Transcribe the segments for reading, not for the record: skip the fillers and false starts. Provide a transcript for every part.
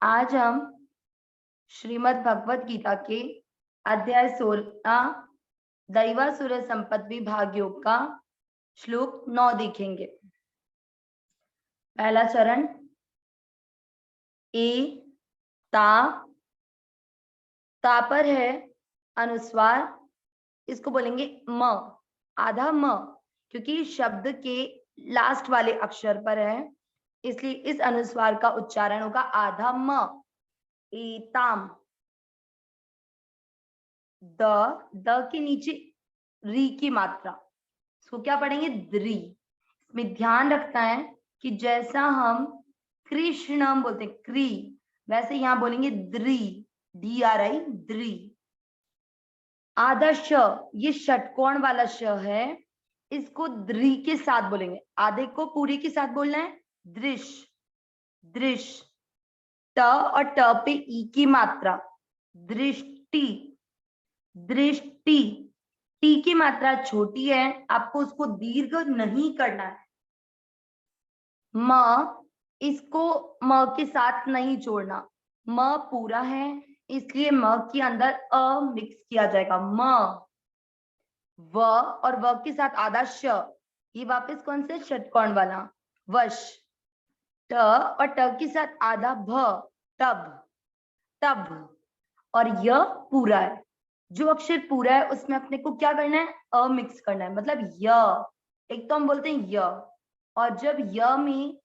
आज हम श्रीमद् भगवत गीता के अध्याय 16 दैवासुर संपद विभाग योग का श्लोक 9 देखेंगे। पहला चरण ए ता पर है अनुस्वार, इसको बोलेंगे म, आधा म, क्योंकि शब्द के लास्ट वाले अक्षर पर है, इसलिए इस अनुस्वार का उच्चारण होगा आधा म। एताम, द के नीचे री की मात्रा, इसको क्या पढ़ेंगे? द्री। इसमें ध्यान रखना है कि जैसा हम कृष्ण बोलते हैं क्री, वैसे यहां बोलेंगे द्री, DRI, द्री। आधा श, ये षटकोण वाला श है, इसको द्री के साथ बोलेंगे, आधे को पूरे के साथ बोलना है, दृश, दृश। ट और ट पे ई की मात्रा, दृष्टि, दृष्टि। टी की मात्रा छोटी है, आपको उसको दीर्घ नहीं करना है। म, इसको म के साथ नहीं जोड़ना, म पूरा है, इसलिए म के अंदर अ मिक्स किया जाएगा। म, व और व के साथ आधा श, ये वापस कौन से? षटकोण वाला वश। ट और ट के साथ आधा भ, तब, तब। और य पूरा है, जो अक्षर पूरा है उसमें अपने को क्या करना है? अ मिक्स करना है, मतलब य। एक तो हम बोलते हैं य, और जब य में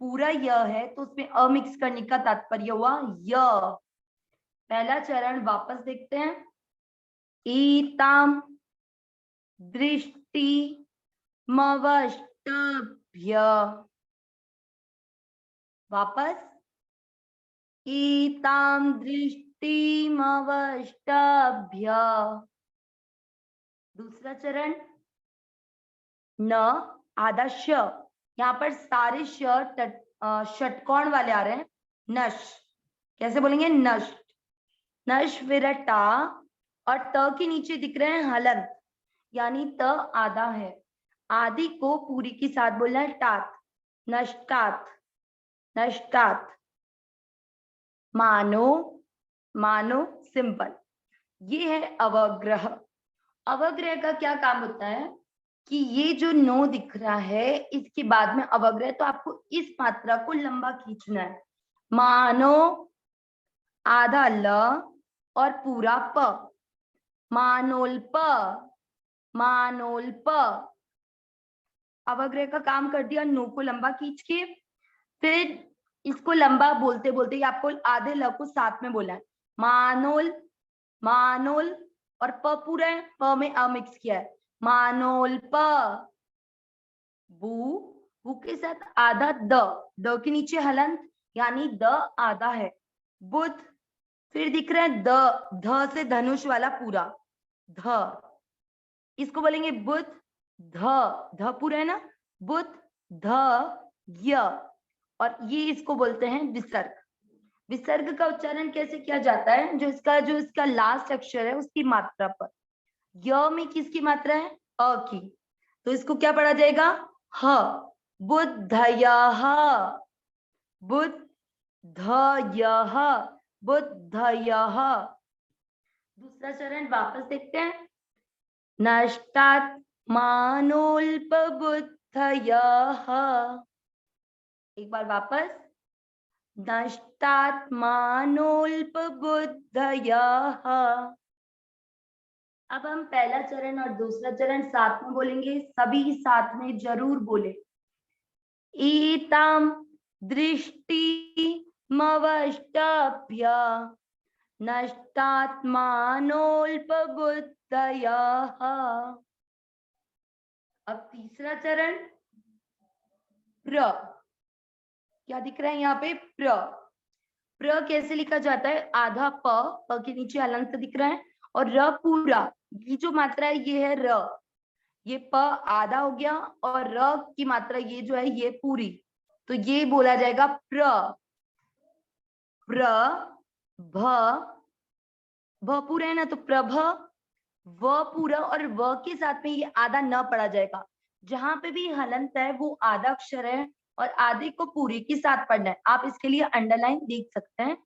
पूरा य है तो उसमें अ मिक्स करने का तात्पर्य हुआ य। पहला चरण वापस देखते हैं। ईताम दृष्टि मवष्टभ्य, वापस ईताम दृष्टि मवष्टभ्य। दूसरा चरण न, आधा श, यहाँ पर सारे षटकोण वाले आ रहे हैं। नश, कैसे बोलेंगे? नष्ट, नश विरटा, और त के नीचे दिख रहे हैं हलंत, यानी त आधा है, आदि को पूरी के साथ बोलना है तात, नष्टात, नष्टात। मानो, मानो सिंपल, ये है अवग्रह। अवग्रह का क्या काम होता है कि ये जो नो दिख रहा है इसके बाद में अवग्रह, तो आपको इस मात्रा को लंबा खींचना है। मानो, आधा ल और पूरा प, मानोल्प, मानोल्प। अवग्रह का काम कर दिया, नो को लंबा खींच के, फिर इसको लंबा बोलते बोलते आपको आधे ल को साथ में बोलना है, मानोल, मानोल। और प पूरा है, प में अ मिक्स किया है, मानोल प। बू, बू के साथ आधा द के नीचे हलंत, यानी द आधा है। बुध, फिर दिख रहा है ध से धनुष वाला पूरा, ध, इसको बोलेंगे बुध, ध पूरा है ना, बुध, ध, य। और ये इसको बोलते हैं विसर्ग। विसर्ग का उच्चारण कैसे किया जाता है? जो इसका लास्ट अक्षर है उसकी मात्रा पर। य में किसकी मात्रा है? अ की, तो इसको क्या पढ़ा जाएगा? ह, बुद्धयः, बुद्धयः, बुद्धयः। दूसरा चरण वापस देखते हैं। नष्टात्मानोल्पबुद्धयः, एक बार वापस, नष्टात्मानोल्पबुद्धयः। अब हम पहला चरण और दूसरा चरण साथ में बोलेंगे, सभी साथ में जरूर बोले। ईताम दृष्टि मवष्टभ्य, नष्टात्मानोल्पबुद्धयः। अब तीसरा चरण प्र, क्या दिख रहा है यहाँ पे? प्र, प्र कैसे लिखा जाता है? आधा प के नीचे हलंत दिख रहा है, और र पूरा, ये जो मात्रा है ये है र, ये प आधा हो गया, और र की मात्रा ये जो है ये पूरी, तो ये बोला जाएगा प्र, प्र, भ पूरा है ना, तो प्रभ, व पूरा, और व के साथ में ये आधा न पढ़ा जाएगा। जहां पे भी हलंत है वो आधा अक्षर है, और आधे को पूरे के साथ पढ़ना है। आप इसके लिए अंडरलाइन देख सकते हैं।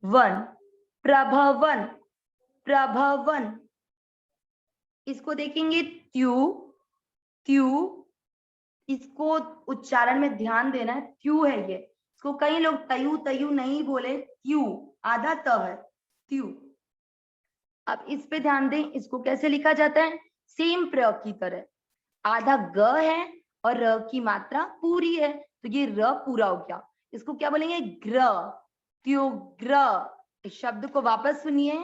वन, प्रभवन, प्रभवन। इसको देखेंगे त्यू, त्यू। इसको उच्चारण में ध्यान देना है, त्यू है ये। इसको कई लोग तयू तयू नहीं बोले, त्यू, आधा त है, त्यू। अब इस पे ध्यान दें, इसको कैसे लिखा जाता है, सेम प्रयोग की तरह। आधा ग है और र की मात्रा पूरी है, तो ये र पूरा हो गया। इसको क्या बोलेंगे, ग्र, त्योग्र। इस शब्द को वापस सुनिए,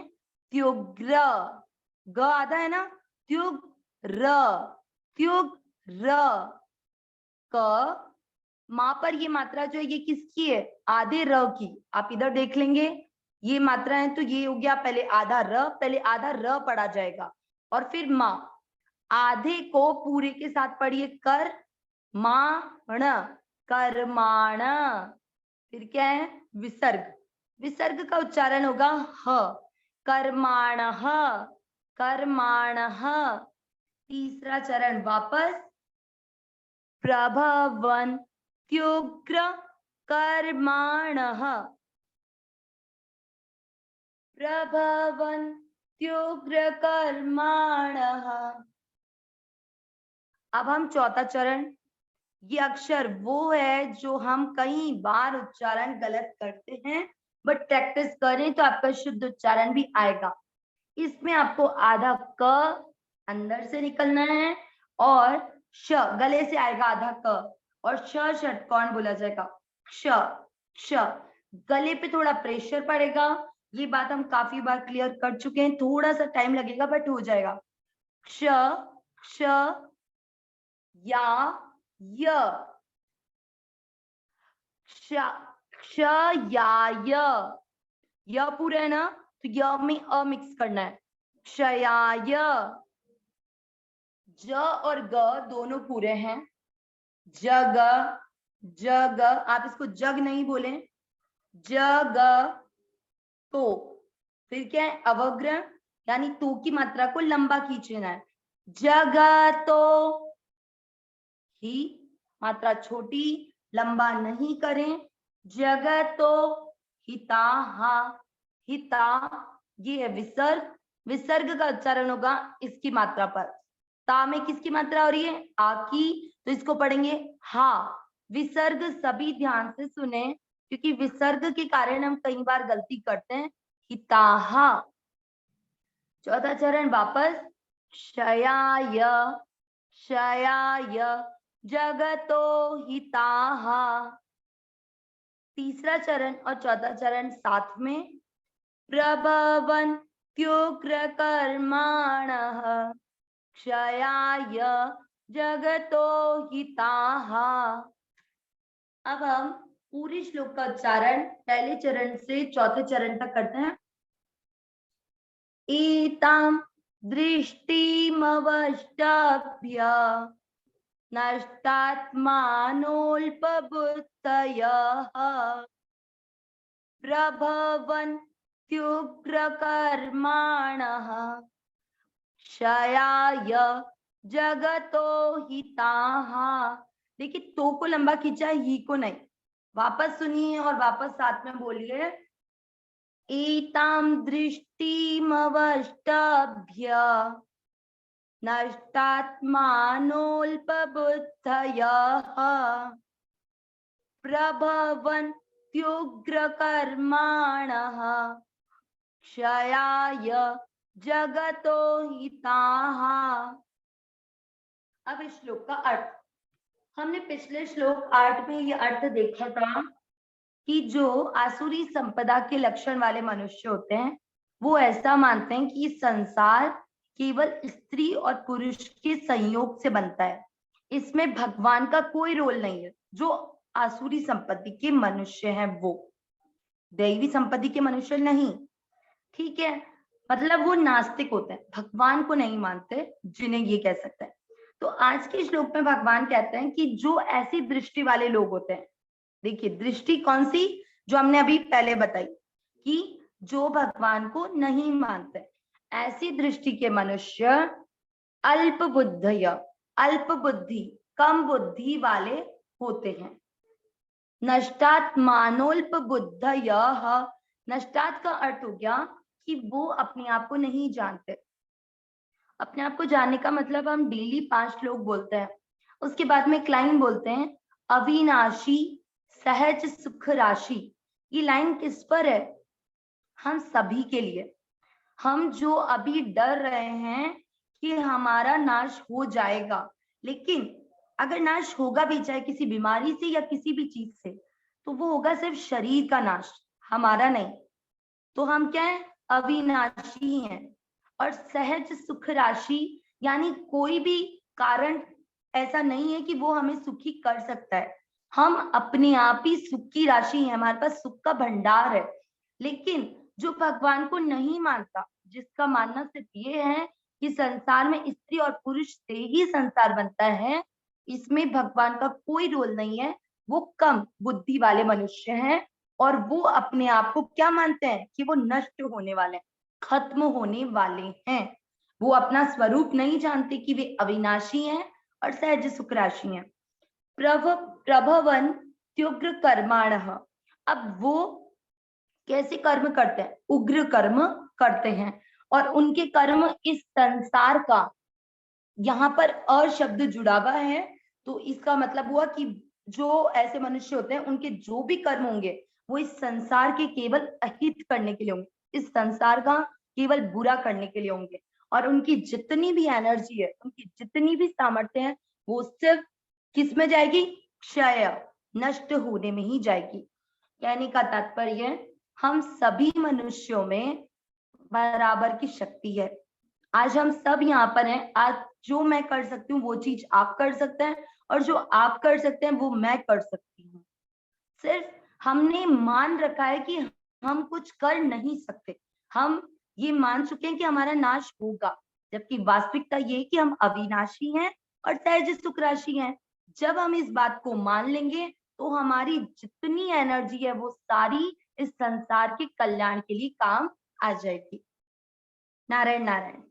त्योग्र, ग आधा है ना, त्युग्र, त्युग्र। क, मां पर ये मात्रा जो है ये किसकी है, आधे र की। आप इधर देख लेंगे, ये मात्रा है, तो ये हो गया पहले आधा र, पहले आधा र पढ़ा जाएगा और फिर मां। आधे को पूरे के साथ पढ़िए, कर माण, कर्माण। फिर क्या है, विसर्ग, विसर्ग का उच्चारण होगा ह, कर्माण, कर्माण। तीसरा चरण वापस, प्रभवन, त्युग्र, कर्माण, प्रभवन, त्युग्र, कर्माण। अब हम चौथा चरण, ये अक्षर वो है जो हम कई बार उच्चारण गलत करते हैं, बट प्रैक्टिस करें तो आपका शुद्ध उच्चारण भी आएगा। इसमें आपको आधा क अंदर से निकलना है और श गले से आएगा आधा क, और श षटकोण बोला जाएगा, क्ष, क्ष। गले पे थोड़ा प्रेशर पड़ेगा, ये बात हम काफी बार क्लियर कर चुके हैं, थोड़ा सा टाइम लगेगा बट हो जाएगा। क्ष, क्ष, या, य, क्ष, क्ष, या, य पूरा है ना, तो य में अ मिक्स करना है, क्षयाय। ज और ग दोनों पूरे हैं, जग, जग। आप इसको जग नहीं बोले, जग तो। फिर क्या है, अवग्रह, यानी तो की मात्रा को लंबा खींचना है, जगतो। ही मात्रा छोटी, लंबा नहीं करें, जगतो हिताहा, हिता। ये है विसर्ग, विसर्ग का उच्चारण होगा इसकी मात्रा पर। ता में किसकी मात्रा हो रही है, आ की, तो इसको पढ़ेंगे हा। विसर्ग सभी ध्यान से सुने, क्योंकि विसर्ग के कारण हम कई बार गलती करते हैं, हिताहा। चौथा चरण वापस, क्षयाय, क्षयाय, जगतो हिताहा। तीसरा चरण और चौथा चरण साथ में, प्रभवन, त्युग्र, कर्माणः, क्षयाय, जगतो हिताहा। अब हम पूरी श्लोक का उच्चारण पहले चरण से चौथे चरण तक करते हैं। एतां दृष्टिमवष्टभ्य नष्टात्मानोऽल्पबुद्धयः प्रभवन्त्युग्रकर्माणः क्षयाय जगतो हिताहा। देखिए, तो को लंबा खींचा, ही को नहीं। वापस सुनिए और वापस साथ में बोलिए, एतां दृष्टिमवष्टभ्य नष्टात्मानोऽल्पबुद्धयः प्रभवन्त्युग्रकर्माणः क्षयाय जगतो हिताहा। अब इस श्लोक का अर्थ, हमने पिछले श्लोक 8 में ये अर्थ देखा था कि जो आसुरी संपदा के लक्षण वाले मनुष्य होते हैं, वो ऐसा मानते हैं कि संसार केवल स्त्री और पुरुष के संयोग से बनता है, इसमें भगवान का कोई रोल नहीं है। जो आसुरी संपत्ति के मनुष्य हैं वो दैवी संपत्ति के मनुष्य नहीं, ठीक है। मतलब वो नास्तिक होते हैं, भगवान को नहीं मानते, जिन्हें ये कह सकते हैं। तो आज के श्लोक में भगवान कहते हैं कि जो ऐसी दृष्टि वाले लोग होते हैं, देखिए दृष्टि कौन सी, जो हमने अभी पहले बताई कि जो भगवान को नहीं मानते, ऐसी दृष्टि के मनुष्य अल्प बुद्धय, अल्प बुद्धि, कम बुद्धि वाले होते हैं। नष्टात्मानोल्प बुद्धयः, नष्टात का अर्थ हो गया कि वो अपने आप को नहीं जानते। अपने आप को जानने का मतलब हम डेली 5 लोग बोलते हैं, उसके बाद में एक लाइन बोलते हैं, अविनाशी सहज सुख राशि। ये लाइन किस पर है? हम सभी के लिए। हम जो अभी डर रहे हैं कि हमारा नाश हो जाएगा, लेकिन अगर नाश होगा भी, चाहे किसी बीमारी से या किसी भी चीज से, तो वो होगा सिर्फ शरीर का नाश, हमारा नहीं। तो हम क्या है? अविनाशी हैं। और सहज सुख राशि यानी कोई भी कारण ऐसा नहीं है कि वो हमें सुखी कर सकता है। हम अपने आप ही सुख की राशि है, हमारे पास सुख का भंडार है। लेकिन जो भगवान को नहीं मानता, जिसका मानना सिर्फ ये है कि संसार में स्त्री और पुरुष से ही संसार बनता है, इसमें भगवान का कोई रोल नहीं है, वो कम बुद्धि वाले मनुष्य हैं। और वो अपने आप को क्या मानते हैं? कि वो नष्ट होने वाले हैं, खत्म होने वाले हैं। वो अपना स्वरूप नहीं जानते कि वे अविनाशी हैं और सहज सुख राशि हैं। प्रभवन त्युग्र कर्माणः, अब वो कैसे कर्म करते हैं? उग्र कर्म करते हैं। और उनके कर्म इस संसार का, यहाँ पर अ शब्द जुड़ा हुआ है, तो इसका मतलब हुआ कि जो ऐसे मनुष्य होते हैं, उनके जो भी कर्म होंगे वो इस संसार के केवल अहित करने के लिए होंगे, इस संसार का केवल बुरा करने के लिए होंगे। और उनकी जितनी भी एनर्जी है, उनकी जितनी भी सामर्थ्य है, वो सिर्फ किस में जाएगी? क्षय, नष्ट होने में ही जाएगी। कहने का तात्पर्य है, हम सभी मनुष्यों में बराबर की शक्ति है। आज हम सब यहाँ पर हैं। आज जो मैं कर सकती हूँ वो चीज आप कर सकते हैं, और जो आप कर सकते हैं वो मैं कर सकती हूँ। सिर्फ हमने मान रखा है कि हम कुछ कर नहीं सकते। हम ये मान चुके हैं कि हमारा नाश होगा, जबकि वास्तविकता ये है कि हम अविनाशी हैं और सहज सुख राशि हैं। जब हम इस बात को मान लेंगे, तो हमारी जितनी एनर्जी है वो सारी इस संसार के कल्याण के लिए काम आ जाएगी। नारायण नारायण।